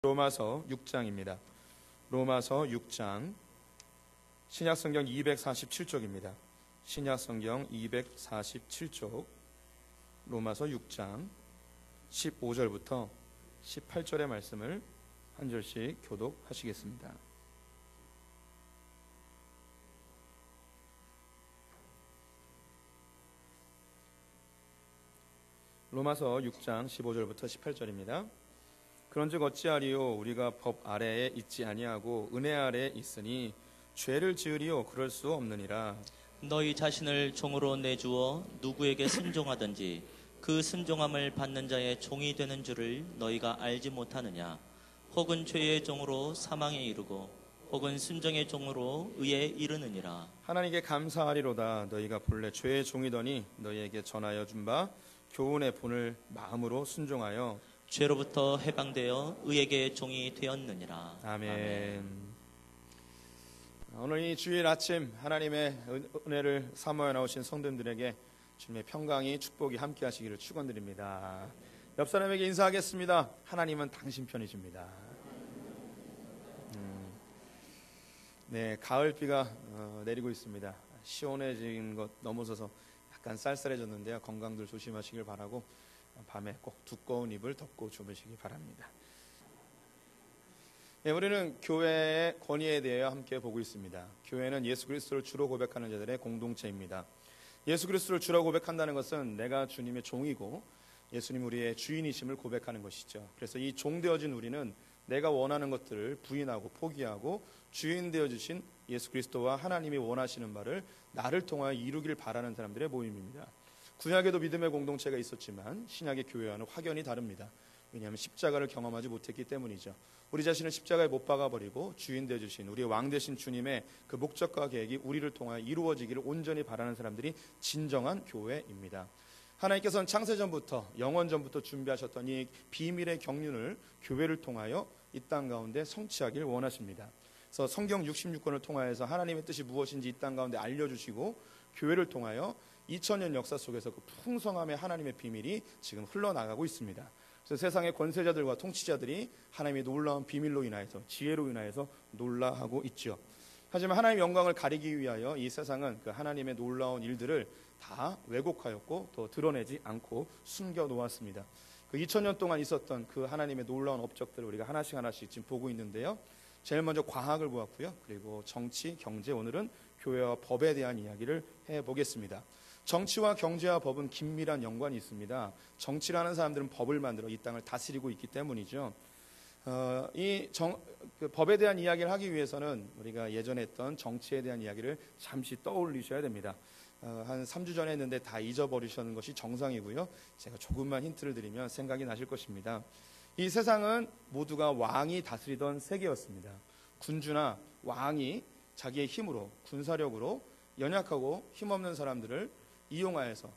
로마서 6장입니다. 로마서 6장 신약성경 247쪽입니다. 신약성경 247쪽 로마서 6장 15절부터 18절의 말씀을 한 절씩 교독하시겠습니다. 로마서 6장 15절부터 18절입니다. 그런즉 어찌하리요? 우리가 법 아래에 있지 아니하고 은혜 아래에 있으니 죄를 지으리요? 그럴 수 없느니라. 너희 자신을 종으로 내주어 누구에게 순종하든지 그 순종함을 받는 자의 종이 되는 줄을 너희가 알지 못하느냐? 혹은 죄의 종으로 사망에 이르고 혹은 순종의 종으로 의에 이르느니라. 하나님께 감사하리로다. 너희가 본래 죄의 종이더니 너희에게 전하여 준 바 교훈의 본을 마음으로 순종하여 죄로부터 해방되어 의에게 종이 되었느니라. 아멘. 오늘 이 주일 아침 하나님의 은혜를 사모해 나오신 성도님들에게 주님의 평강이 축복이 함께 하시기를 축원드립니다. 옆 사람에게 인사하겠습니다. 하나님은 당신 편이십니다. 네, 가을비가 내리고 있습니다. 시원해진 것 넘어서서 약간 쌀쌀해졌는데요. 건강들 조심하시길 바라고 밤에 꼭 두꺼운 이불 덮고 주무시기 바랍니다. 네, 우리는 교회의 권위에 대해 함께 보고 있습니다. 교회는 예수 그리스도를 주로 고백하는 자들의 공동체입니다. 예수 그리스도를 주로 고백한다는 것은 내가 주님의 종이고 예수님 우리의 주인이심을 고백하는 것이죠. 그래서 이 종 되어진 우리는 내가 원하는 것들을 부인하고 포기하고 주인 되어주신 예수 그리스도와 하나님이 원하시는 바를 나를 통하여 이루길 바라는 사람들의 모임입니다. 구약에도 믿음의 공동체가 있었지만 신약의 교회와는 확연히 다릅니다. 왜냐하면 십자가를 경험하지 못했기 때문이죠. 우리 자신을 십자가에 못 박아버리고 주인 되어주신 우리의 왕 되신 주님의 그 목적과 계획이 우리를 통하여 이루어지기를 온전히 바라는 사람들이 진정한 교회입니다. 하나님께서는 창세전부터 영원전부터 준비하셨던 이 비밀의 경륜을 교회를 통하여 이 땅 가운데 성취하길 원하십니다. 그래서 성경 66권을 통하여서 하나님의 뜻이 무엇인지 이 땅 가운데 알려주시고 교회를 통하여 2000년 역사 속에서 그 풍성함의 하나님의 비밀이 지금 흘러나가고 있습니다. 그래서 세상의 권세자들과 통치자들이 하나님의 놀라운 비밀로 인하여서 지혜로 인하여서 놀라하고 있죠. 하지만 하나님의 영광을 가리기 위하여 이 세상은 그 하나님의 놀라운 일들을 다 왜곡하였고 또 드러내지 않고 숨겨 놓았습니다. 그 2000년 동안 있었던 그 하나님의 놀라운 업적들을 우리가 하나씩 지금 보고 있는데요. 제일 먼저 과학을 보았고요. 그리고 정치, 경제, 오늘은 교회와 법에 대한 이야기를 해보겠습니다. 정치와 경제와 법은 긴밀한 연관이 있습니다. 정치라는 사람들은 법을 만들어 이 땅을 다스리고 있기 때문이죠. 그 법에 대한 이야기를 하기 위해서는 우리가 예전에 했던 정치에 대한 이야기를 잠시 떠올리셔야 됩니다. 한 3주 전에 했는데 다 잊어버리시는 것이 정상이고요. 제가 조금만 힌트를 드리면 생각이 나실 것입니다. 이 세상은 모두가 왕이 다스리던 세계였습니다. 군주나 왕이 자기의 힘으로 군사력으로 연약하고 힘없는 사람들을 이용하여서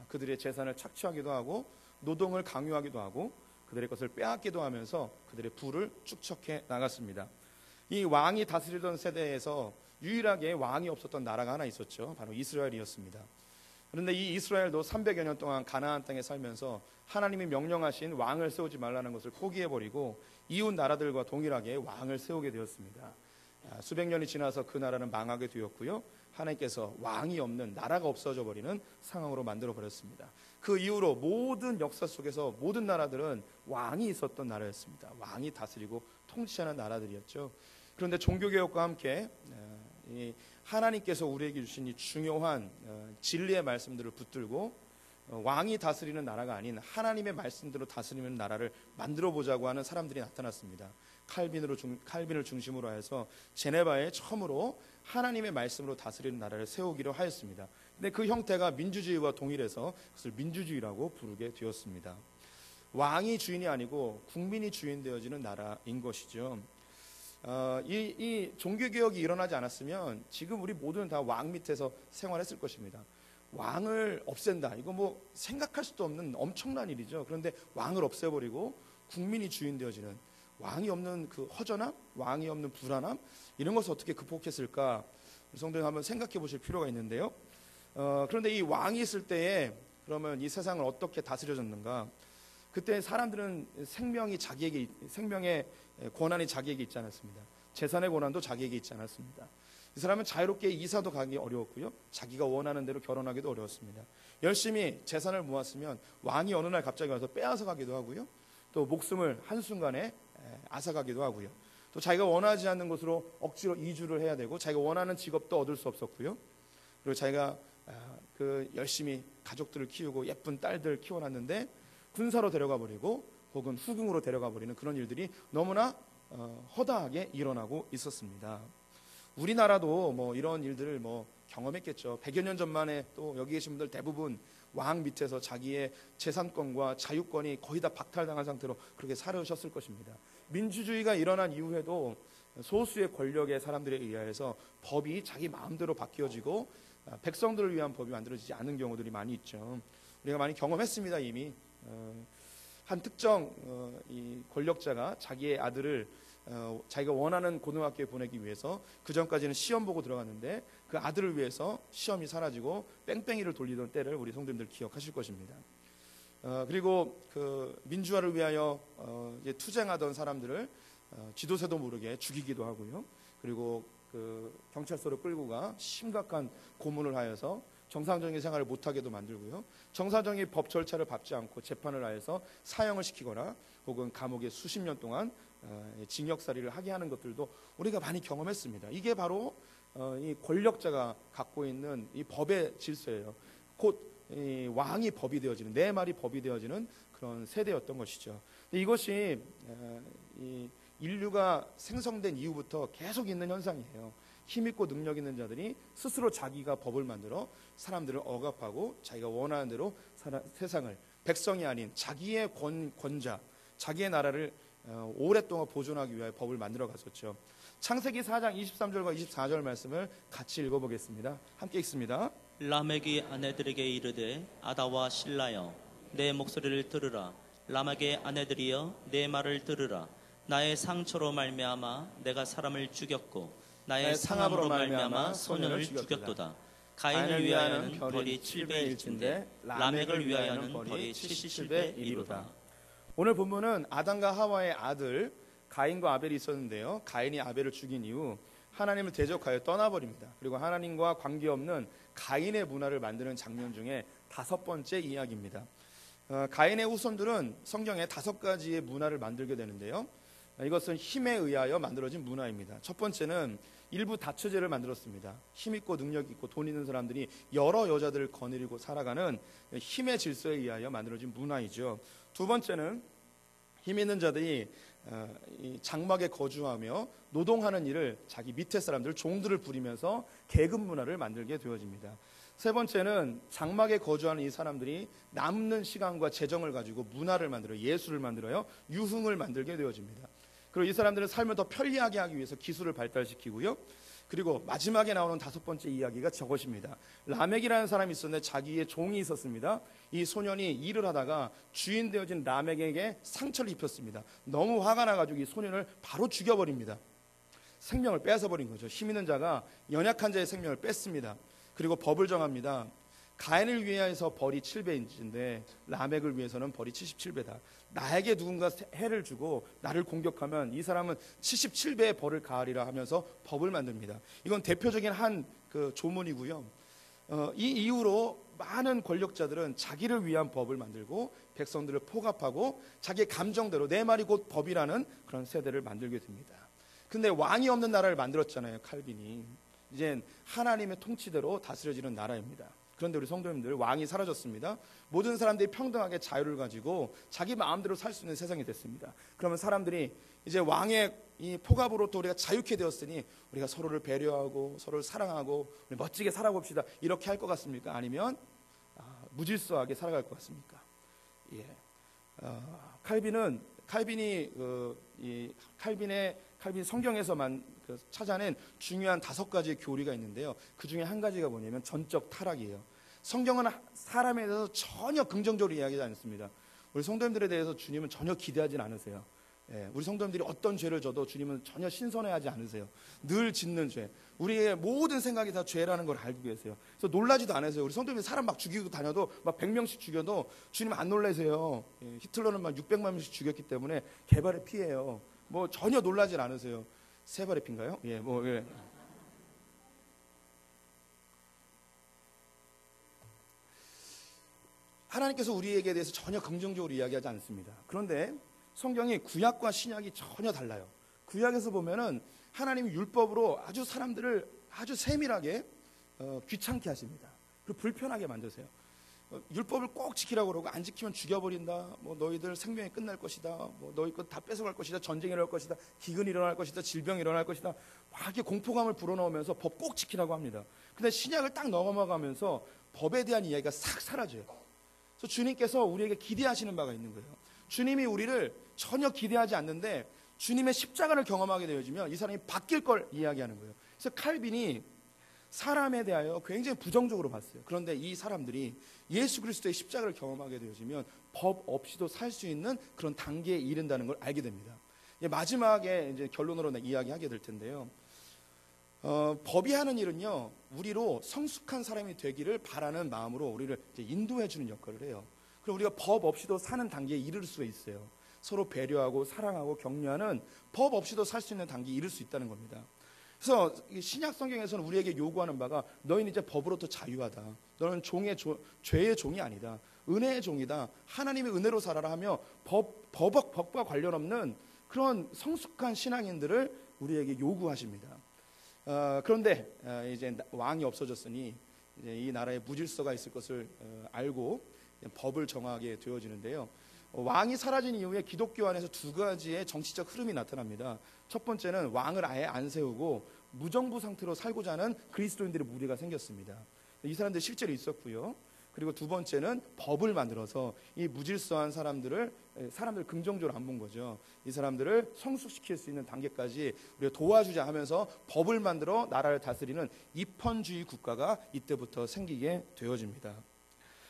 그들의 재산을 착취하기도 하고 노동을 강요하기도 하고 그들의 것을 빼앗기도 하면서 그들의 부를 축적해 나갔습니다. 이 왕이 다스리던 세대에서 유일하게 왕이 없었던 나라가 하나 있었죠. 바로 이스라엘이었습니다. 그런데 이 이스라엘도 300여 년 동안 가나안 땅에 살면서 하나님이 명령하신 왕을 세우지 말라는 것을 포기해버리고 이웃 나라들과 동일하게 왕을 세우게 되었습니다. 수백 년이 지나서 그 나라는 망하게 되었고요. 하나님께서 왕이 없는 나라가 없어져 버리는 상황으로 만들어 버렸습니다. 그 이후로 모든 역사 속에서 모든 나라들은 왕이 있었던 나라였습니다. 왕이 다스리고 통치하는 나라들이었죠. 그런데 종교개혁과 함께 하나님께서 우리에게 주신 이 중요한 진리의 말씀들을 붙들고 왕이 다스리는 나라가 아닌 하나님의 말씀대로 다스리는 나라를 만들어 보자고 하는 사람들이 나타났습니다. 칼빈을 중심으로 해서 제네바에 처음으로 하나님의 말씀으로 다스리는 나라를 세우기로 하였습니다. 근데 그 형태가 민주주의와 동일해서 그것을 민주주의라고 부르게 되었습니다. 왕이 주인이 아니고 국민이 주인 되어지는 나라인 것이죠. 이 종교개혁이 일어나지 않았으면 지금 우리 모두는 다 왕 밑에서 생활했을 것입니다. 왕을 없앤다. 이거 뭐 생각할 수도 없는 엄청난 일이죠. 그런데 왕을 없애버리고 국민이 주인 되어지는 왕이 없는 그 허전함, 왕이 없는 불안함 이런 것을 어떻게 극복했을까? 성도님 한번 생각해 보실 필요가 있는데요. 그런데 이 왕이 있을 때에 그러면 이 세상을 어떻게 다스려졌는가? 그때 사람들은 생명의 권한이 자기에게 있지 않았습니다. 재산의 권한도 자기에게 있지 않았습니다. 이 사람은 자유롭게 이사도 가기 어려웠고요, 자기가 원하는 대로 결혼하기도 어려웠습니다. 열심히 재산을 모았으면 왕이 어느 날 갑자기 와서 빼앗아 가기도 하고요, 또 목숨을 한순간에 앗아가기도 하고요, 또 자기가 원하지 않는 곳으로 억지로 이주를 해야 되고 자기가 원하는 직업도 얻을 수 없었고요, 그리고 자기가 열심히 가족들을 키우고 예쁜 딸들 키워놨는데 군사로 데려가 버리고 혹은 후궁으로 데려가 버리는 그런 일들이 너무나 허다하게 일어나고 있었습니다. 우리나라도 뭐 이런 일들을 경험했겠죠. 100여 년 전만에 또 여기 계신 분들 대부분 왕 밑에서 자기의 재산권과 자유권이 거의 다 박탈당한 상태로 그렇게 살아오셨을 것입니다. 민주주의가 일어난 이후에도 소수의 권력의 사람들에 의해서 법이 자기 마음대로 바뀌어지고 백성들을 위한 법이 만들어지지 않은 경우들이 많이 있죠. 우리가 많이 경험했습니다. 이미 한 특정 이 권력자가 자기의 아들을 자기가 원하는 고등학교에 보내기 위해서 그 전까지는 시험 보고 들어갔는데 그 아들을 위해서 시험이 사라지고 뺑뺑이를 돌리던 때를 우리 성도님들 기억하실 것입니다. 그리고 그 민주화를 위하여 이제 투쟁하던 사람들을 지도새도 모르게 죽이기도 하고요. 그리고 그 경찰서로 끌고 가 심각한 고문을 하여서 정상적인 생활을 못하게도 만들고요, 정상적인 법 절차를 밟지 않고 재판을 하여서 사형을 시키거나 혹은 감옥에 수십 년 동안 징역살이를 하게 하는 것들도 우리가 많이 경험했습니다. 이게 바로 이 권력자가 갖고 있는 이 법의 질서예요. 곧 이 왕이 법이 되어지는, 내 말이 법이 되어지는 그런 세대였던 것이죠. 이것이 이 인류가 생성된 이후부터 계속 있는 현상이에요. 힘있고 능력 있는 자들이 스스로 자기가 법을 만들어 사람들을 억압하고 자기가 원하는 대로 세상을, 백성이 아닌 자기의 권자, 자기의 나라를 오랫동안 보존하기 위하여 법을 만들어 갔었죠. 창세기 4장 23절과 24절 말씀을 같이 읽어보겠습니다. 함께 읽습니다. 라멕이 아내들에게 이르되 아다와 실라여 내 목소리를 들으라. 라멕의 아내들이여 내 말을 들으라. 나의 상처로 말미암아 내가 사람을 죽였고 나의 상함으로 말미암아 소년을 죽였도다. 가인을 위하여는 벌이 7배일진데 라멕을 위하여는 벌이 77배이로다. 오늘 본문은 아담과 하와의 아들 가인과 아벨이 있었는데요, 가인이 아벨을 죽인 이후 하나님을 대적하여 떠나버립니다. 그리고 하나님과 관계없는 가인의 문화를 만드는 장면 중에 5번째 이야기입니다. 가인의 후손들은 성경에 5가지의 문화를 만들게 되는데요, 이것은 힘에 의하여 만들어진 문화입니다. 첫 번째는 일부 다처제를 만들었습니다. 힘있고 능력 있고 돈 있는 사람들이 여러 여자들을 거느리고 살아가는 힘의 질서에 의하여 만들어진 문화이죠. 두 번째는 힘 있는 자들이 이 장막에 거주하며 노동하는 일을 자기 밑에 사람들, 종들을 부리면서 계급 문화를 만들게 되어집니다. 세 번째는 장막에 거주하는 이 사람들이 남는 시간과 재정을 가지고 문화를 만들어 예술을 만들어요, 유흥을 만들게 되어집니다. 그리고 이 사람들은 삶을 더 편리하게 하기 위해서 기술을 발달시키고요. 그리고 마지막에 나오는 5번째 이야기가 저것입니다. 라멕이라는 사람이 있었는데 자기의 종이 있었습니다. 이 소년이 일을 하다가 주인 되어진 라멕에게 상처를 입혔습니다. 너무 화가 나가지고 이 소년을 바로 죽여버립니다. 생명을 빼앗아버린 거죠. 힘 있는 자가 연약한 자의 생명을 뺐습니다. 그리고 법을 정합니다. 가인을 위해서 벌이 7배인데 라멕을 위해서는 벌이 77배다. 나에게 누군가 해를 주고 나를 공격하면 이 사람은 77배의 벌을 가하리라 하면서 법을 만듭니다. 이건 대표적인 한 그 조문이고요. 이 이후로 많은 권력자들은 자기를 위한 법을 만들고 백성들을 포갑하고 자기의 감정대로 내 말이 곧 법이라는 그런 세대를 만들게 됩니다. 근데 왕이 없는 나라를 만들었잖아요, 칼빈이. 이젠 하나님의 통치대로 다스려지는 나라입니다. 그런데 우리 성도님들, 왕이 사라졌습니다. 모든 사람들이 평등하게 자유를 가지고 자기 마음대로 살 수 있는 세상이 됐습니다. 그러면 사람들이 이제 왕의 이 포갑으로부터 우리가 자유케 되었으니 우리가 서로를 배려하고 서로를 사랑하고 우리 멋지게 살아봅시다, 이렇게 할 것 같습니까? 아니면 무질서하게 살아갈 것 같습니까? 예. 칼빈이 성경에서만 찾아낸 중요한 5가지의 교리가 있는데요, 그 중에 한 가지가 뭐냐면 전적 타락이에요. 성경은 사람에 대해서 전혀 긍정적으로 이야기하지 않습니다. 우리 성도님들에 대해서 주님은 전혀 기대하지 않으세요. 우리 성도님들이 어떤 죄를 져도 주님은 전혀 신선해하지 않으세요. 늘 짓는 죄. 우리의 모든 생각이 다 죄라는 걸 알고 계세요. 그래서 놀라지도 않으세요. 우리 성도님들 사람 막 죽이고 다녀도 막 100명씩 죽여도 주님 안 놀라세요. 히틀러는 막 600만 명씩 죽였기 때문에 개발의 피해요. 뭐 전혀 놀라질 않으세요. 세 발의 피인가요? 하나님께서 우리에게 대해서 전혀 긍정적으로 이야기하지 않습니다. 그런데 성경이 구약과 신약이 전혀 달라요. 구약에서 보면은 하나님이 율법으로 아주 사람들을 아주 세밀하게 귀찮게 하십니다. 그리고 불편하게 만드세요. 율법을 꼭 지키라고 그러고 안 지키면 죽여버린다. 뭐 너희들 생명이 끝날 것이다. 뭐 너희 것 다 뺏어갈 것이다. 전쟁이 일어날 것이다. 기근이 일어날 것이다. 질병이 일어날 것이다. 막 이렇게 공포감을 불어넣으면서 법 꼭 지키라고 합니다. 근데 신약을 딱 넘어가면서 법에 대한 이야기가 싹 사라져요. 그래서 주님께서 우리에게 기대하시는 바가 있는 거예요. 주님이 우리를 전혀 기대하지 않는데 주님의 십자가를 경험하게 되어지면 이 사람이 바뀔 걸 이야기하는 거예요. 그래서 칼빈이 사람에 대하여 굉장히 부정적으로 봤어요. 그런데 이 사람들이 예수 그리스도의 십자가를 경험하게 되어지면 법 없이도 살 수 있는 그런 단계에 이른다는 걸 알게 됩니다. 마지막에 이제 결론으로 이야기하게 될 텐데요. 법이 하는 일은요, 우리로 성숙한 사람이 되기를 바라는 마음으로 우리를 이제 인도해 주는 역할을 해요. 그럼 우리가 법 없이도 사는 단계에 이를 수가 있어요. 서로 배려하고 사랑하고 격려하는 법 없이도 살 수 있는 단계에 이를 수 있다는 겁니다. 그래서 신약 성경에서는 우리에게 요구하는 바가 너희는 이제 법으로부터 자유하다. 너는 죄의 종이 아니다. 은혜의 종이다. 하나님의 은혜로 살아라 하며 법과 관련 없는 그런 성숙한 신앙인들을 우리에게 요구하십니다. 그런데 이제 왕이 없어졌으니 이제 이 나라에 무질서가 있을 것을 알고 법을 정하게 되어지는데요. 왕이 사라진 이후에 기독교 안에서 두 가지의 정치적 흐름이 나타납니다. 첫 번째는 왕을 아예 안 세우고 무정부 상태로 살고자 하는 그리스도인들의 무리가 생겼습니다. 이 사람들 실제로 있었고요. 그리고 두 번째는 법을 만들어서 이 무질서한 사람들 긍정적으로 안 본 거죠. 이 사람들을 성숙시킬 수 있는 단계까지 우리가 도와주자 하면서 법을 만들어 나라를 다스리는 입헌주의 국가가 이때부터 생기게 되어집니다.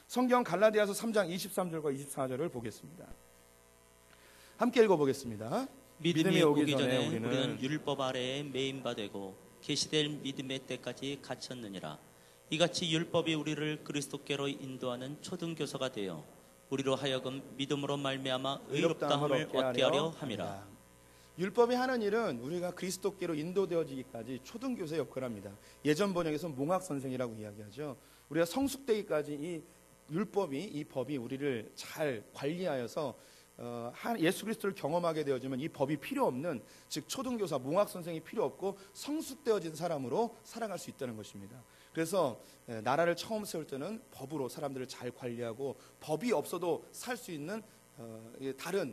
성경 갈라디아서 3장 23절과 24절을 보겠습니다. 함께 읽어보겠습니다. 믿음이 오기 전에 우리는 율법 아래에 매인 바 되고 계시될 믿음의 때까지 갇혔느니라. 이같이 율법이 우리를 그리스도께로 인도하는 초등교사가 되어 우리로 하여금 믿음으로 말미암아 의롭다함을 얻게 하려 함이라. 율법이 하는 일은 우리가 그리스도께로 인도되어지기까지 초등교사의 역할을 합니다. 예전 번역에서는 몽학선생이라고 이야기하죠. 우리가 성숙되기까지 이 법이 우리를 잘 관리하여서 예수 그리스도를 경험하게 되어지면 이 법이 필요 없는, 즉 초등교사, 몽학선생이 필요 없고 성숙되어진 사람으로 살아갈 수 있다는 것입니다. 그래서 나라를 처음 세울 때는 법으로 사람들을 잘 관리하고 법이 없어도 살 수 있는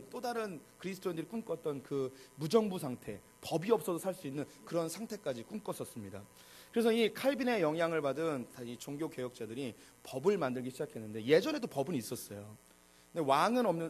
또 다른 그리스도인들이 꿈꿨던 그 무정부 상태, 법이 없어도 살 수 있는 그런 상태까지 꿈꿨었습니다. 그래서 이 칼빈의 영향을 받은 이 종교 개혁자들이 법을 만들기 시작했는데 예전에도 법은 있었어요. 근데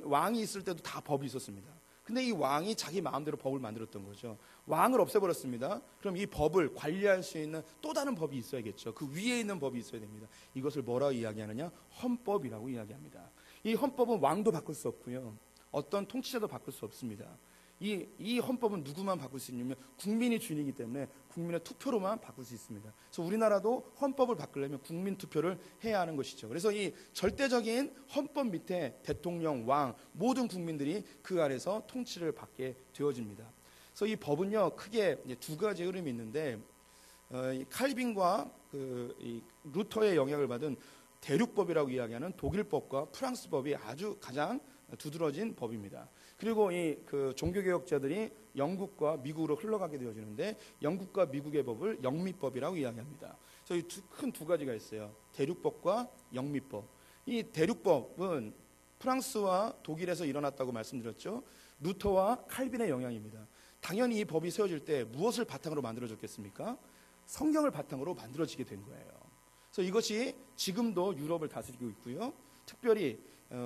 왕이 있을 때도 다 법이 있었습니다. 근데 이 왕이 자기 마음대로 법을 만들었던 거죠. 왕을 없애버렸습니다. 그럼 이 법을 관리할 수 있는 또 다른 법이 있어야겠죠. 그 위에 있는 법이 있어야 됩니다. 이것을 뭐라고 이야기하느냐? 헌법이라고 이야기합니다. 이 헌법은 왕도 바꿀 수 없고요. 어떤 통치자도 바꿀 수 없습니다. 이 헌법은 누구만 바꿀 수 있냐면 국민이 주인이기 때문에 국민의 투표로만 바꿀 수 있습니다. 그래서 우리나라도 헌법을 바꾸려면 국민 투표를 해야 하는 것이죠. 그래서 이 절대적인 헌법 밑에 대통령, 왕, 모든 국민들이 그 아래서 통치를 받게 되어집니다. 그래서 이 법은요, 크게 두 가지 흐름이 있는데, 이 칼빈과 이 루터의 영향을 받은 대륙법이라고 이야기하는 독일법과 프랑스법이 아주 가장 두드러진 법입니다. 그리고 그 종교개혁자들이 영국과 미국으로 흘러가게 되어지는데 영국과 미국의 법을 영미법이라고 이야기합니다. 그래서 큰 두 가지가 있어요. 대륙법과 영미법. 이 대륙법은 프랑스와 독일에서 일어났다고 말씀드렸죠. 루터와 칼빈의 영향입니다. 당연히 이 법이 세워질 때 무엇을 바탕으로 만들어졌겠습니까? 성경을 바탕으로 만들어지게 된 거예요. 그래서 이것이 지금도 유럽을 다스리고 있고요. 특별히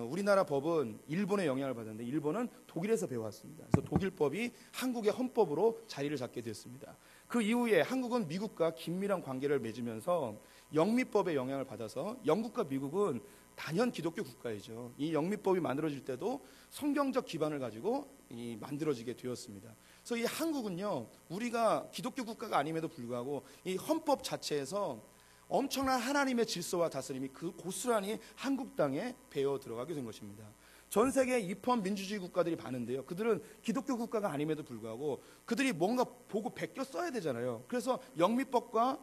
우리나라 법은 일본의 영향을 받았는데 일본은 독일에서 배워왔습니다. 그래서 독일법이 한국의 헌법으로 자리를 잡게 됐습니다. 그 이후에 한국은 미국과 긴밀한 관계를 맺으면서 영미법의 영향을 받아서 영국과 미국은 단연 기독교 국가이죠. 이 영미법이 만들어질 때도 성경적 기반을 가지고 만들어지게 되었습니다. 그래서 이 한국은요, 우리가 기독교 국가가 아님에도 불구하고 이 헌법 자체에서 엄청난 하나님의 질서와 다스림이 그 고스란히 한국 땅에 배어 들어가게 된 것입니다. 전 세계 입헌 민주주의 국가들이 많은데요, 그들은 기독교 국가가 아님에도 불구하고 그들이 뭔가 보고 베껴 써야 되잖아요. 그래서 영미법과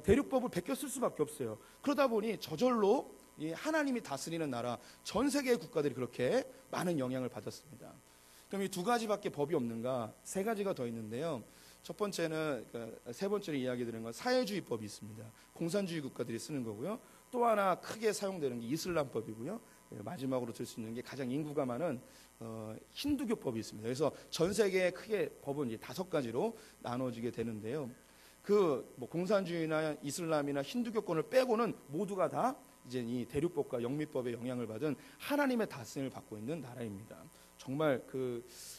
대륙법을 베껴 쓸 수밖에 없어요. 그러다 보니 저절로 이 하나님이 다스리는 나라, 전 세계의 국가들이 그렇게 많은 영향을 받았습니다. 그럼 이 두 가지밖에 법이 없는가? 세 가지가 더 있는데요. 첫 번째는, 세 번째로 이야기 드리는 건 사회주의법이 있습니다. 공산주의 국가들이 쓰는 거고요. 또 하나 크게 사용되는 게 이슬람법이고요. 마지막으로 들 수 있는 게 가장 인구가 많은 힌두교법이 있습니다. 그래서 전 세계에 크게 법은 이제 5가지로 나눠지게 되는데요. 뭐 공산주의나 이슬람이나 힌두교권을 빼고는 모두가 다 이제 이 대륙법과 영미법의 영향을 받은 하나님의 다스림을 받고 있는 나라입니다. 정말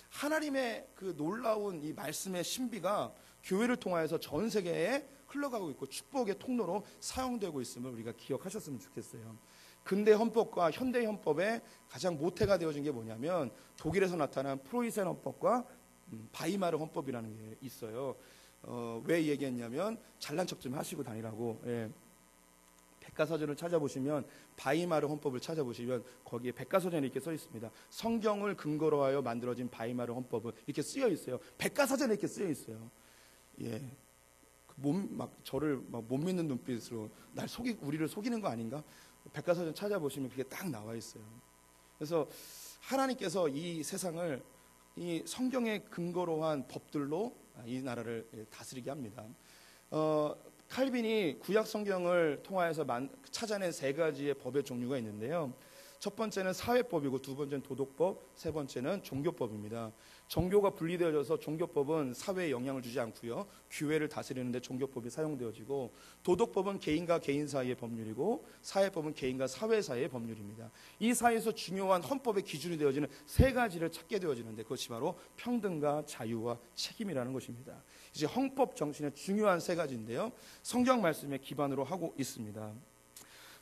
하나님의 놀라운 이 말씀의 신비가 교회를 통하여서 전 세계에 흘러가고 있고 축복의 통로로 사용되고 있음을 우리가 기억하셨으면 좋겠어요. 근대 헌법과 현대 헌법의 가장 모태가 되어진 게 뭐냐면 독일에서 나타난 프로이센 헌법과 바이마르 헌법이라는 게 있어요. 왜 얘기했냐면 잘난 척 좀 하시고 다니라고. 예. 백과사전을 찾아보시면 바이마르 헌법을 찾아보시면 거기에 백과사전에 이렇게 써 있습니다. 성경을 근거로 하여 만들어진 바이마르 헌법은 이렇게 쓰여 있어요. 백과사전에 이렇게 쓰여 있어요. 예. 저를 못 믿는 눈빛으로 우리를 속이는 거 아닌가? 백과사전 찾아보시면 그게 딱 나와 있어요. 그래서 하나님께서 이 세상을 이 성경의 근거로 한 법들로 이 나라를 다스리게 합니다. 칼빈이 구약 성경을 통하여서 찾아낸 3가지의 법의 종류가 있는데요. 첫 번째는 사회법이고, 두 번째는 도덕법, 세 번째는 종교법입니다. 종교가 분리되어져서 종교법은 사회에 영향을 주지 않고요, 교회를 다스리는데 종교법이 사용되어지고, 도덕법은 개인과 개인 사이의 법률이고, 사회법은 개인과 사회 사이의 법률입니다. 이 사이에서 중요한 헌법의 기준이 되어지는 3가지를 찾게 되어지는데, 그것이 바로 평등과 자유와 책임이라는 것입니다. 이제 헌법 정신의 중요한 3가지인데요, 성경 말씀에 기반으로 하고 있습니다.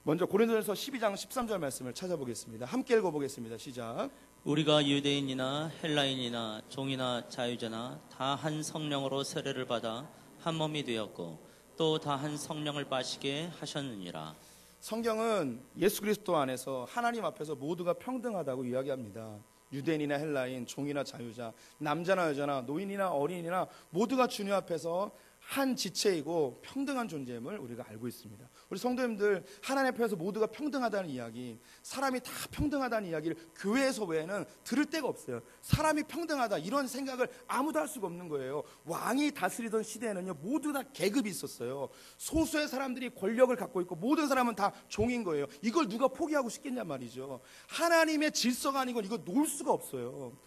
먼저 고린도전서 12장 13절 말씀을 찾아보겠습니다. 함께 읽어보겠습니다. 시작. 우리가 유대인이나 헬라인이나 종이나 자유자나 다 한 성령으로 세례를 받아 한 몸이 되었고 또 다 한 성령을 마시게 하셨느니라. 성경은 예수 그리스도 안에서 하나님 앞에서 모두가 평등하다고 이야기합니다. 유대인이나 헬라인, 종이나 자유자, 남자나 여자나 노인이나 어린이나 모두가 주님 앞에서 한 지체이고 평등한 존재임을 우리가 알고 있습니다. 우리 성도님들, 하나님 앞에서 모두가 평등하다는 이야기, 사람이 다 평등하다는 이야기를 교회에서 외에는 들을 데가 없어요. 사람이 평등하다 이런 생각을 아무도 할 수가 없는 거예요. 왕이 다스리던 시대에는요, 모두 다 계급이 있었어요. 소수의 사람들이 권력을 갖고 있고 모든 사람은 다 종인 거예요. 이걸 누가 포기하고 싶겠냐 말이죠. 하나님의 질서가 아닌 건 이거 놓을 수가 없어요.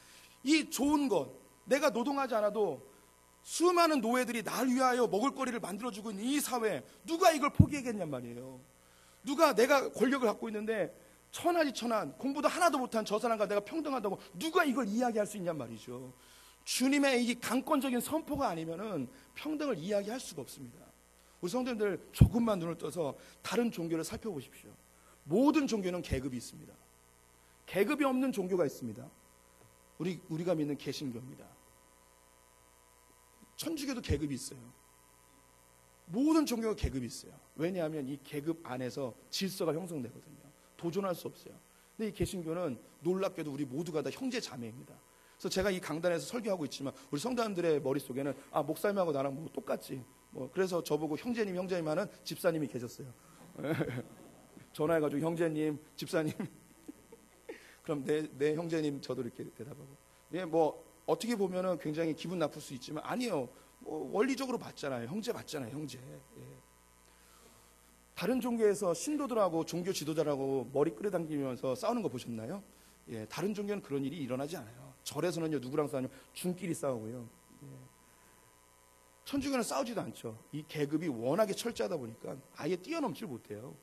이 좋은 것, 내가 노동하지 않아도 수많은 노예들이 날 위하여 먹을거리를 만들어주고 있는 이 사회, 누가 이걸 포기하겠냔 말이에요. 누가, 내가 권력을 갖고 있는데 천하지 천한, 공부도 하나도 못한 저 사람과 내가 평등하다고 누가 이걸 이야기할 수 있냔 말이죠. 주님의 이 강권적인 선포가 아니면은 평등을 이야기할 수가 없습니다. 우리 성도님들, 조금만 눈을 떠서 다른 종교를 살펴보십시오. 모든 종교는 계급이 있습니다. 계급이 없는 종교가 있습니다. 우리가 믿는 개신교입니다. 천주교도 계급이 있어요. 모든 종교가 계급이 있어요. 왜냐하면 이 계급 안에서 질서가 형성되거든요. 도전할 수 없어요. 근데 이 개신교는 놀랍게도 우리 모두가 다 형제 자매입니다. 그래서 제가 이 강단에서 설교하고 있지만 우리 성도님들의 머릿속에는 목사님하고 나랑 뭐 똑같지. 그래서 저보고 형제님 하는 집사님이 계셨어요. 전화해가지고 형제님, 집사님. 그럼 내 형제님 저도 이렇게 대답하고. 예, 어떻게 보면은 굉장히 기분 나쁠 수 있지만 아니에요. 원리적으로 맞잖아요. 형제 맞잖아요. 형제. 예. 다른 종교에서 신도들하고 종교 지도자라고 머리 끌어당기면서 싸우는 거 보셨나요? 예, 다른 종교는 그런 일이 일어나지 않아요. 절에서는요, 누구랑 싸우냐면 중끼리 싸우고요. 예. 천주교는 싸우지도 않죠. 이 계급이 워낙에 철저하다 보니까 아예 뛰어넘질 못해요.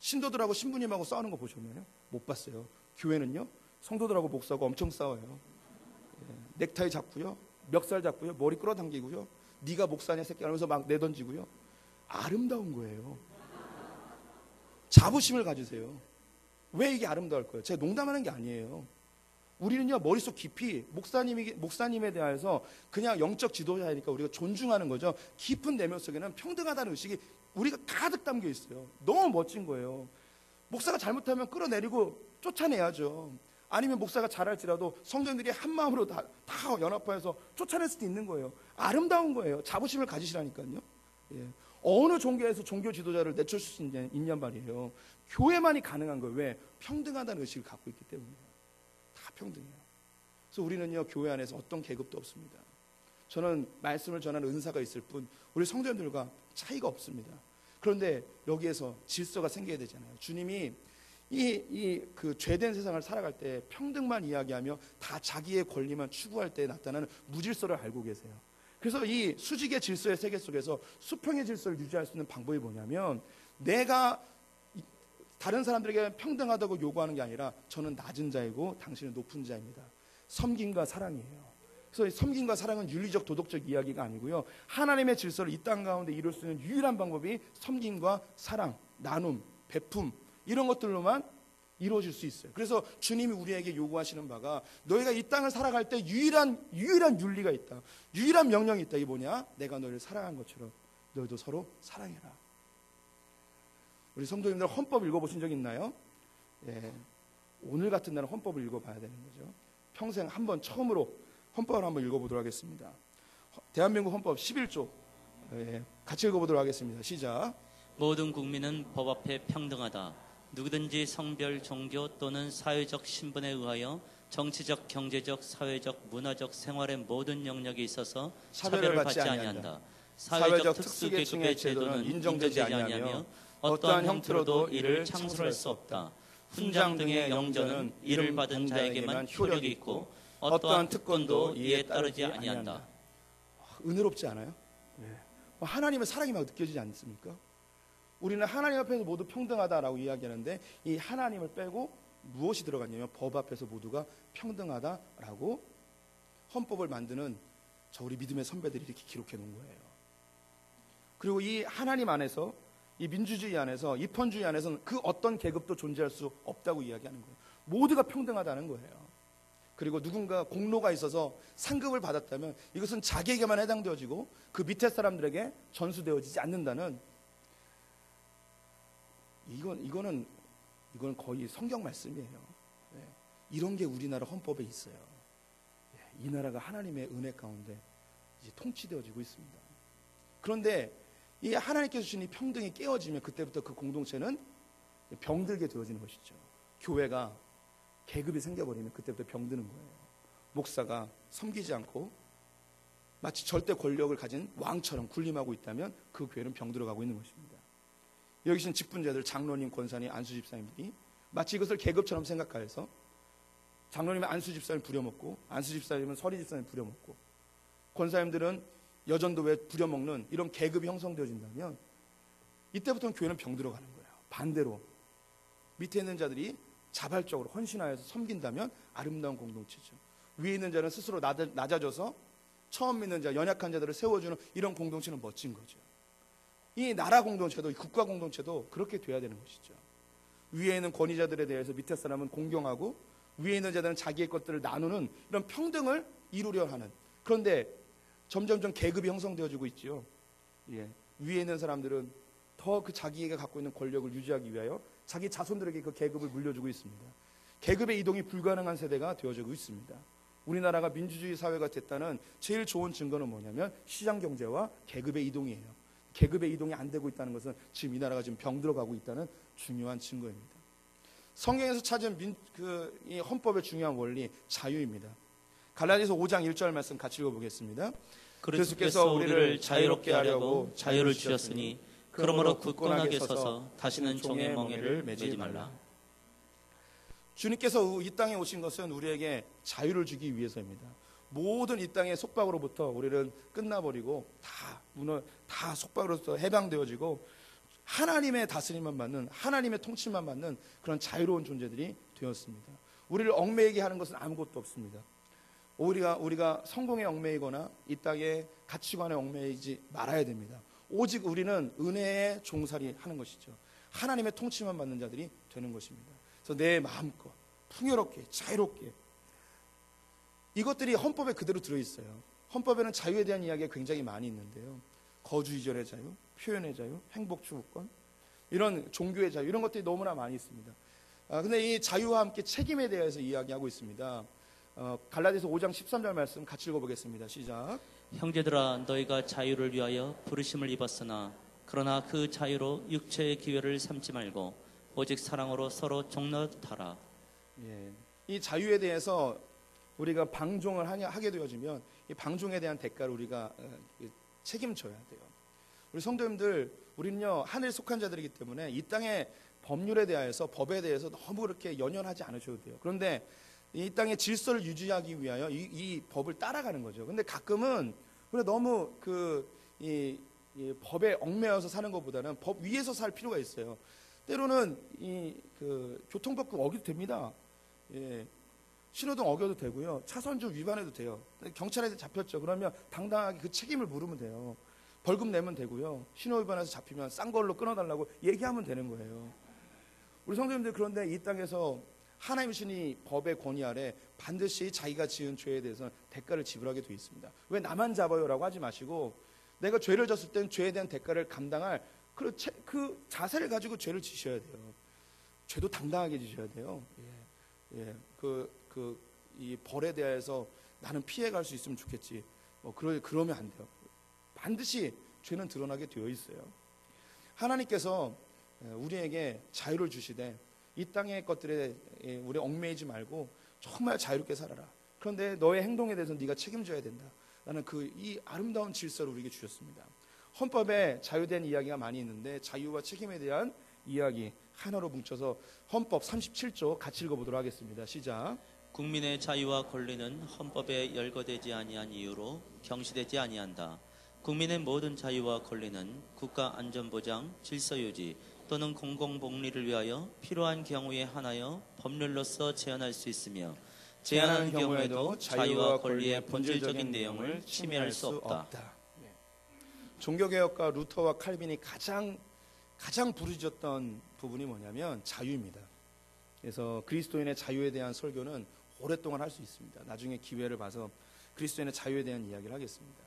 신도들하고 신부님하고 싸우는 거 보셨나요? 못 봤어요. 교회는요, 성도들하고 목사하고 엄청 싸워요. 넥타이 잡고요, 멱살 잡고요, 머리 끌어당기고요, 네가 목사냐 새끼 하면서 막 내던지고요. 아름다운 거예요. 자부심을 가지세요. 왜 이게 아름다울 거예요? 제가 농담하는 게 아니에요. 우리는요, 머릿속 깊이 목사님에 대해서 그냥 영적 지도자이니까 우리가 존중하는 거죠. 깊은 내면 속에는 평등하다는 의식이 우리가 가득 담겨 있어요. 너무 멋진 거예요. 목사가 잘못하면 끌어내리고 쫓아내야죠. 아니면 목사가 잘할지라도 성도들이 한 마음으로 다 연합하여서 쫓아낼 수도 있는 거예요. 아름다운 거예요. 자부심을 가지시라니까요. 예. 어느 종교에서 종교 지도자를 내쫓을 수 있냔 말이에요. 교회만이 가능한 거예요. 왜? 평등하다는 의식을 갖고 있기 때문이에요. 다 평등해요. 그래서 우리는요, 교회 안에서 어떤 계급도 없습니다. 저는 말씀을 전하는 은사가 있을 뿐 우리 성도님들과 차이가 없습니다. 그런데 여기에서 질서가 생겨야 되잖아요. 주님이 그 죄된 세상을 살아갈 때 평등만 이야기하며 다 자기의 권리만 추구할 때 나타나는 무질서를 알고 계세요. 그래서 이 수직의 질서의 세계 속에서 수평의 질서를 유지할 수 있는 방법이 뭐냐면, 내가 다른 사람들에게 평등하다고 요구하는 게 아니라 저는 낮은 자이고 당신은 높은 자입니다. 섬김과 사랑이에요. 그래서 이 섬김과 사랑은 윤리적 도덕적 이야기가 아니고요, 하나님의 질서를 이 땅 가운데 이룰 수 있는 유일한 방법이 섬김과 사랑, 나눔, 베품, 이런 것들로만 이루어질 수 있어요. 그래서 주님이 우리에게 요구하시는 바가, 너희가 이 땅을 살아갈 때 유일한 윤리가 있다, 유일한 명령이 있다. 이게 뭐냐? 내가 너희를 사랑한 것처럼 너희도 서로 사랑해라. 우리 성도님들 헌법 읽어보신 적 있나요? 예, 오늘 같은 날은 헌법을 읽어봐야 되는 거죠. 평생 한번 처음으로 헌법을 한번 읽어보도록 하겠습니다. 대한민국 헌법 11조, 예, 같이 읽어보도록 하겠습니다. 시작. 모든 국민은 법 앞에 평등하다. 누구든지 성별, 종교 또는 사회적 신분에 의하여 정치적, 경제적, 사회적, 문화적 생활의 모든 영역에 있어서 차별받지 아니한다. 사회적 특수계층의 제도는 인정되지 아니하며 어떠한 형태로도 이를 창설할 수 없다. 훈장 등의 영전은 이를 받은 자에게만 효력이 있고 어떠한 특권도 이에 따르지 아니한다. 은혜롭지 않아요? 네. 하나님의 사랑이 막 느껴지지 않습니까? 우리는 하나님 앞에서 모두 평등하다라고 이야기하는데, 이 하나님을 빼고 무엇이 들어갔냐면 법 앞에서 모두가 평등하다라고 헌법을 만드는 저 우리 믿음의 선배들이 이렇게 기록해 놓은 거예요. 그리고 이 하나님 안에서, 이 민주주의 안에서, 입헌주의 안에서는 그 어떤 계급도 존재할 수 없다고 이야기하는 거예요. 모두가 평등하다는 거예요. 그리고 누군가 공로가 있어서 상급을 받았다면 이것은 자기에게만 해당되어지고 그 밑에 사람들에게 전수되어지지 않는다는, 이거는 거의 성경 말씀이에요. 네. 이런 게 우리나라 헌법에 있어요. 네. 이 나라가 하나님의 은혜 가운데 이제 통치되어지고 있습니다. 그런데 이 하나님께서 주신 이 평등이 깨어지면 그때부터 그 공동체는 병들게 되어지는 것이죠. 교회가 계급이 생겨버리면 그때부터 병드는 거예요. 목사가 섬기지 않고 마치 절대 권력을 가진 왕처럼 군림하고 있다면 그 교회는 병들어가고 있는 것입니다. 여기 계신 직분자들, 장로님, 권사님, 안수집사님들이 마치 이것을 계급처럼 생각하여서 장로님은 안수집사님 부려먹고, 안수집사님은 서리집사님 부려먹고, 권사님들은 여전도회 부려먹는 이런 계급이 형성되어진다면 이때부터는 교회는 병들어가는 거예요. 반대로 밑에 있는 자들이 자발적으로 헌신하여서 섬긴다면 아름다운 공동체죠. 위에 있는 자는 스스로 낮아져서 처음 믿는 자, 연약한 자들을 세워주는 이런 공동체는 멋진 거죠. 이 나라 공동체도, 이 국가 공동체도 그렇게 돼야 되는 것이죠. 위에 있는 권위자들에 대해서 밑에 사람은 공경하고 위에 있는 자들은 자기의 것들을 나누는 이런 평등을 이루려 하는, 그런데 점점점 계급이 형성되어지고 있죠. 예. 위에 있는 사람들은 더 그 자기가 갖고 있는 권력을 유지하기 위하여 자기 자손들에게 그 계급을 물려주고 있습니다. 계급의 이동이 불가능한 세대가 되어지고 있습니다. 우리나라가 민주주의 사회가 됐다는 제일 좋은 증거는 뭐냐면 시장경제와 계급의 이동이에요. 계급의 이동이 안 되고 있다는 것은 지금 이 나라가 지금 병들어가고 있다는 중요한 증거입니다. 성경에서 찾은 이 헌법의 중요한 원리, 자유입니다. 갈라디아서 5장 1절 말씀 같이 읽어보겠습니다. 그리스도께서 우리를 자유롭게 하려고 자유를 주셨으니 그러므로 굳건하게 서서 다시는 종의 멍에를 매지 말라. 주님께서 이 땅에 오신 것은 우리에게 자유를 주기 위해서입니다. 모든 이 땅의 속박으로부터 우리는 끝나버리고 다 속박으로부터 해방되어지고 하나님의 다스림만 받는, 하나님의 통치만 받는 그런 자유로운 존재들이 되었습니다. 우리를 얽매이게 하는 것은 아무것도 없습니다. 우리가 성공에 얽매이거나 이 땅의 가치관에 얽매이지 말아야 됩니다. 오직 우리는 은혜의 종살이 하는 것이죠. 하나님의 통치만 받는 자들이 되는 것입니다. 그래서 내 마음껏 풍요롭게 자유롭게, 이것들이 헌법에 그대로 들어있어요. 헌법에는 자유에 대한 이야기가 굉장히 많이 있는데요. 거주 이전의 자유, 표현의 자유, 행복 추구권, 이런 종교의 자유, 이런 것들이 너무나 많이 있습니다. 근데 이 자유와 함께 책임에 대해서 이야기하고 있습니다. 갈라디아서 5장 13절 말씀 같이 읽어보겠습니다. 시작. 형제들아 너희가 자유를 위하여 부르심을 입었으나 그러나 그 자유로 육체의 기회를 삼지 말고 오직 사랑으로 서로 종노릇하라. 예. 이 자유에 대해서 우리가 방종을 하게 되어지면 이 방종에 대한 대가를 우리가 책임져야 돼요. 우리 성도님들, 우리는요 하늘에 속한 자들이기 때문에 이 땅의 법률에 대해서, 법에 대해서 너무 그렇게 연연하지 않으셔도 돼요. 그런데 이 땅의 질서를 유지하기 위하여 이 법을 따라가는 거죠. 근데 가끔은 우리가 너무 이 법에 얽매여서 사는 것보다는 법 위에서 살 필요가 있어요. 때로는 교통법도 어겨도 됩니다. 예. 신호등 어겨도 되고요. 차선주 위반해도 돼요. 경찰에 잡혔죠. 그러면 당당하게 그 책임을 물으면 돼요. 벌금 내면 되고요. 신호 위반해서 잡히면 싼 걸로 끊어달라고 얘기하면 되는 거예요. 우리 성도님들, 그런데 이 땅에서 하나님 신이 법의 권위 아래 반드시 자기가 지은 죄에 대해서는 대가를 지불하게 되어 있습니다. 왜 나만 잡아요? 라고 하지 마시고, 내가 죄를 졌을 땐 죄에 대한 대가를 감당할 그 자세를 가지고 죄를 지셔야 돼요. 죄도 당당하게 지셔야 돼요. 예. 이 벌에 대해서 나는 피해갈 수 있으면 좋겠지. 그러면 안 돼요. 반드시 죄는 드러나게 되어 있어요. 하나님께서 우리에게 자유를 주시되 이 땅의 것들에 우리 얽매이지 말고 정말 자유롭게 살아라. 그런데 너의 행동에 대해서 네가 책임져야 된다. 라는 이 아름다운 질서를 우리에게 주셨습니다. 헌법에 자유에 대한 이야기가 많이 있는데 자유와 책임에 대한 이야기 하나로 뭉쳐서 헌법 37조 같이 읽어보도록 하겠습니다. 시작. 국민의 자유와 권리는 헌법에 열거되지 아니한 이유로 경시되지 아니한다. 국민의 모든 자유와 권리는 국가 안전보장, 질서유지 또는 공공복리를 위하여 필요한 경우에 한하여 법률로서 제한할 수 있으며 제한하는 경우에도 자유와 권리의 본질적인 내용을 침해할 수 없다. 종교개혁가 루터와 칼빈이 가장 부르짖었던 부분이 뭐냐면 자유입니다. 그래서 그리스도인의 자유에 대한 설교는 오랫동안 할 수 있습니다. 나중에 기회를 봐서 그리스도인의 자유에 대한 이야기를 하겠습니다.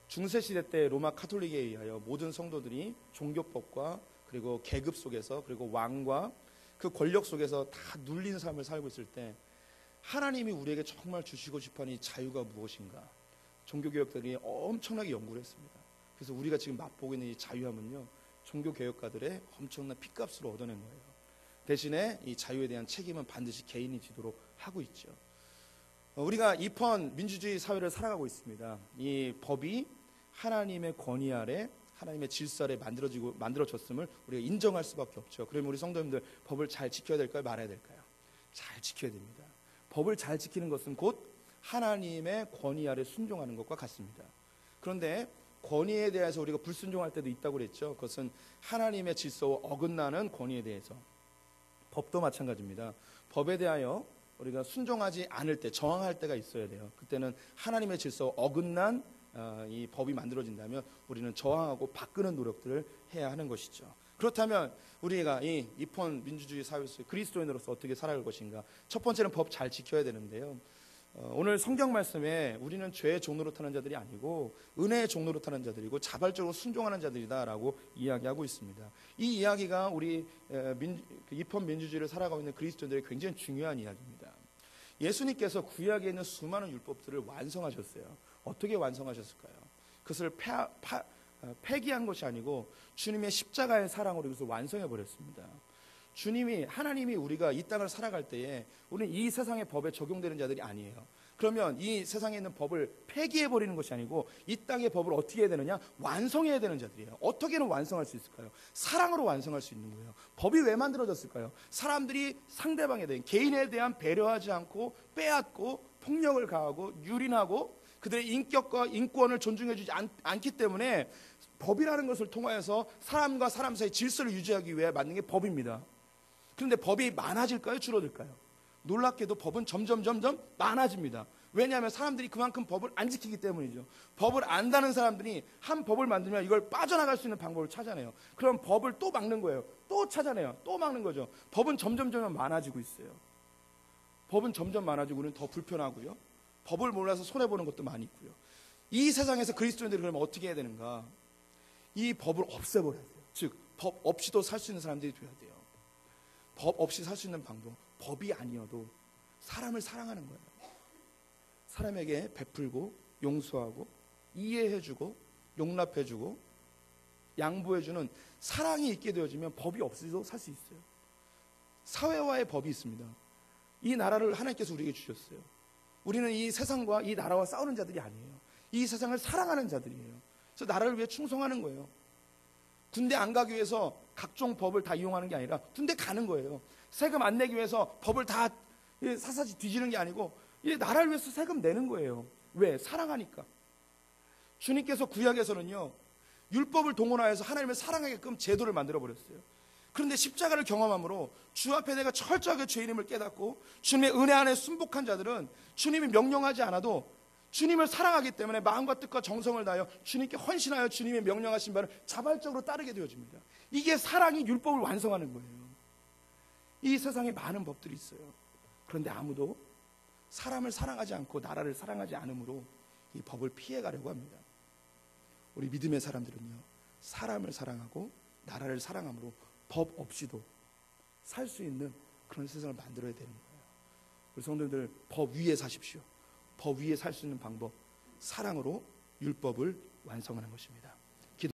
중세시대 때 로마 카톨릭에 의하여 모든 성도들이 종교법과 그리고 계급 속에서, 그리고 왕과 그 권력 속에서 다 눌린 삶을 살고 있을 때 하나님이 우리에게 정말 주시고 싶어하는 이 자유가 무엇인가, 종교개혁자들이 엄청나게 연구를 했습니다. 그래서 우리가 지금 맛보고 있는 이 자유함은요, 종교개혁가들의 엄청난 핏값으로 얻어낸 거예요. 대신에 이 자유에 대한 책임은 반드시 개인이 지도록 하고 있죠. 우리가 입헌 민주주의 사회를 살아가고 있습니다. 이 법이 하나님의 권위 아래, 하나님의 질서 아래 만들어졌음을 우리가 인정할 수밖에 없죠. 그러면 우리 성도님들, 법을 잘 지켜야 될까요? 말아야 될까요? 잘 지켜야 됩니다. 법을 잘 지키는 것은 곧 하나님의 권위 아래 순종하는 것과 같습니다. 그런데 권위에 대해서 우리가 불순종할 때도 있다고 그랬죠. 그것은 하나님의 질서와 어긋나는 권위에 대해서. 법도 마찬가지입니다. 법에 대하여 우리가 순종하지 않을 때, 저항할 때가 있어야 돼요. 그때는 하나님의 질서와 어긋난 이 법이 만들어진다면 우리는 저항하고 바꾸는 노력들을 해야 하는 것이죠. 그렇다면 우리가 이 입헌 민주주의 사회에서 그리스도인으로서 어떻게 살아갈 것인가? 첫 번째는 법 잘 지켜야 되는데요. 오늘 성경 말씀에 우리는 죄의 종로로 타는 자들이 아니고 은혜의 종로로 타는 자들이고 자발적으로 순종하는 자들이다라고 이야기하고 있습니다. 이 이야기가 우리 입헌 민주주의를 살아가고 있는 그리스도인들의 굉장히 중요한 이야기입니다. 예수님께서 구약에 있는 수많은 율법들을 완성하셨어요. 어떻게 완성하셨을까요? 그것을 폐기한 것이 아니고 주님의 십자가의 사랑으로 이것을 완성해버렸습니다. 하나님이 우리가 이 땅을 살아갈 때에 우리는 이 세상의 법에 적용되는 자들이 아니에요. 그러면 이 세상에 있는 법을 폐기해버리는 것이 아니고 이 땅의 법을 어떻게 해야 되느냐? 완성해야 되는 자들이에요. 어떻게는 완성할 수 있을까요? 사랑으로 완성할 수 있는 거예요. 법이 왜 만들어졌을까요? 사람들이 상대방에 대한, 개인에 대한 배려하지 않고 빼앗고 폭력을 가하고 유린하고 그들의 인격과 인권을 존중해주지 않기 때문에 법이라는 것을 통하여서 사람과 사람 사이 질서를 유지하기 위해 만든 게 법입니다. 그런데 법이 많아질까요? 줄어들까요? 놀랍게도 법은 점점 많아집니다. 왜냐하면 사람들이 그만큼 법을 안 지키기 때문이죠. 법을 안다는 사람들이 한 법을 만들면 이걸 빠져나갈 수 있는 방법을 찾아내요. 그럼 법을 또 막는 거예요. 또 찾아내요. 또 막는 거죠. 법은 점점 많아지고 있어요. 법은 점점 많아지고 우리는 더 불편하고요. 법을 몰라서 손해보는 것도 많이 있고요. 이 세상에서 그리스도인들이 그러면 어떻게 해야 되는가? 이 법을 없애버려야 돼요. 즉 법 없이도 살 수 있는 사람들이 돼야 돼요. 법 없이 살 수 있는 방법, 법이 아니어도 사람을 사랑하는 거예요. 사람에게 베풀고 용서하고 이해해주고 용납해주고 양보해주는 사랑이 있게 되어지면 법이 없이도 살 수 있어요. 사회와의 법이 있습니다. 이 나라를 하나님께서 우리에게 주셨어요. 우리는 이 세상과 이 나라와 싸우는 자들이 아니에요. 이 세상을 사랑하는 자들이에요. 그래서 나라를 위해 충성하는 거예요. 군대 안 가기 위해서 각종 법을 다 이용하는 게 아니라 군대 가는 거예요. 세금 안 내기 위해서 법을 다 사사지 뒤지는 게 아니고 나라를 위해서 세금 내는 거예요. 왜? 사랑하니까. 주님께서 구약에서는요, 율법을 동원하여서 하나님을 사랑하게끔 제도를 만들어 버렸어요. 그런데 십자가를 경험함으로 주 앞에 내가 철저하게 죄인임을 깨닫고 주님의 은혜 안에 순복한 자들은 주님이 명령하지 않아도 주님을 사랑하기 때문에 마음과 뜻과 정성을 다하여 주님께 헌신하여 주님의 명령하신 바를 자발적으로 따르게 되어집니다. 이게 사랑이 율법을 완성하는 거예요. 이 세상에 많은 법들이 있어요. 그런데 아무도 사람을 사랑하지 않고 나라를 사랑하지 않으므로 이 법을 피해가려고 합니다. 우리 믿음의 사람들은요, 사람을 사랑하고 나라를 사랑함으로 법 없이도 살 수 있는 그런 세상을 만들어야 되는 거예요. 우리 성도님들, 법 위에 사십시오. 법 위에 살 수 있는 방법, 사랑으로 율법을 완성하는 것입니다.